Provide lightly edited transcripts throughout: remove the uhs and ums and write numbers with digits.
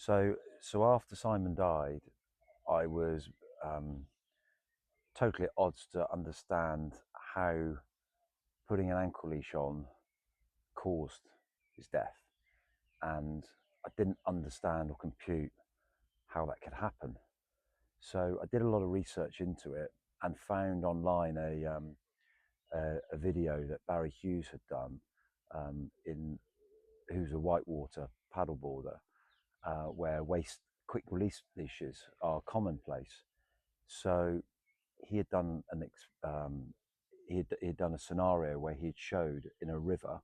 So after Simon died, I was totally at odds to understand how putting an ankle leash on caused his death, and I didn't understand or compute how that could happen. So I did a lot of research into it and found online a video that Barry Hughes had done, who's a whitewater paddleboarder, where quick release leashes are commonplace. So he had done he'd done a scenario where he'd showed in a river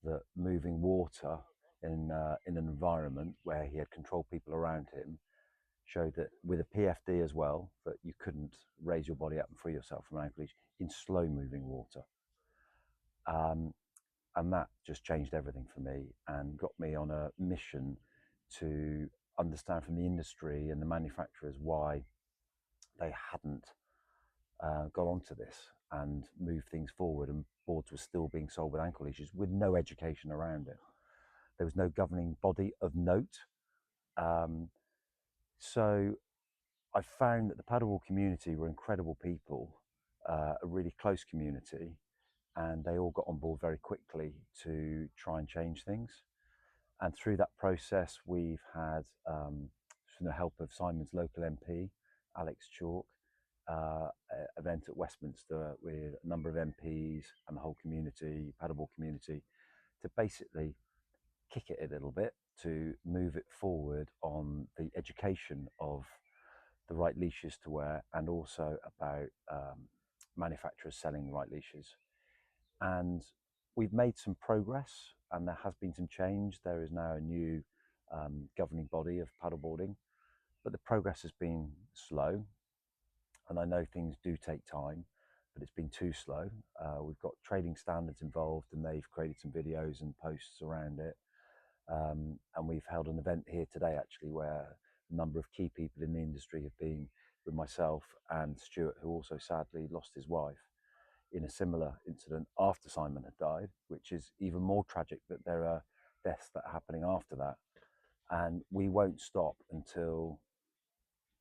that moving water in an environment where he had controlled people around him showed that with a PFD as well, that you couldn't raise your body up and free yourself from an ankle leash in slow moving water. And that just changed everything for me and got me on a mission to understand from the industry and the manufacturers why they hadn't got onto this and moved things forward, and boards were still being sold with ankle leashes with no education around it. There was no governing body of note. So I found that the paddleboard community were incredible people, a really close community, and they all got on board very quickly to try and change things. And through that process, we've had, from the help of Simon's local MP, Alex Chalk, event at Westminster with a number of MPs and the whole community, paddleboard community, to basically kick it a little bit, to move it forward on the education of the right leashes to wear, and also about manufacturers selling the right leashes. And we've made some progress, and there has been some change. There is now a new governing body of paddleboarding, but the progress has been slow. And I know things do take time, but it's been too slow. We've got trading standards involved, and they've created some videos and posts around it. And we've held an event here today, actually, where a number of key people in the industry have been with myself and Stuart, who also sadly lost his wife in a similar incident after Simon had died, which is even more tragic that there are deaths that are happening after that. And we won't stop until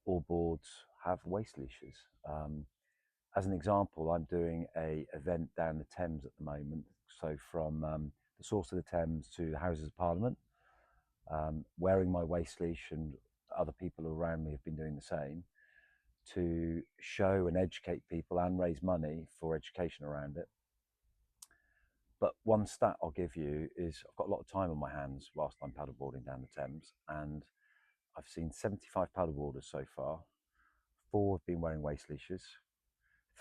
all boards have waist leashes. As an example, I'm doing a event down the Thames at the moment. So from the source of the Thames to the Houses of Parliament, wearing my waist leash, and other people around me have been doing the same, to show and educate people and raise money for education around it. But one stat I'll give you is I've got a lot of time on my hands whilst I'm paddleboarding down the Thames, and I've seen 75 paddleboarders so far. 4 have been wearing waist leashes,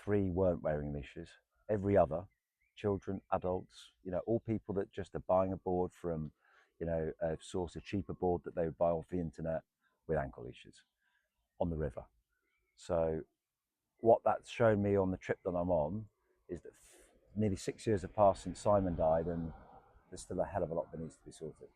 3 weren't wearing leashes. Every other, children, adults, all people that just are buying a board from, a source of cheaper board that they would buy off the internet, with ankle leashes on the river. So what that's shown me on the trip that I'm on is that nearly 6 years have passed since Simon died, and there's still a hell of a lot that needs to be sorted.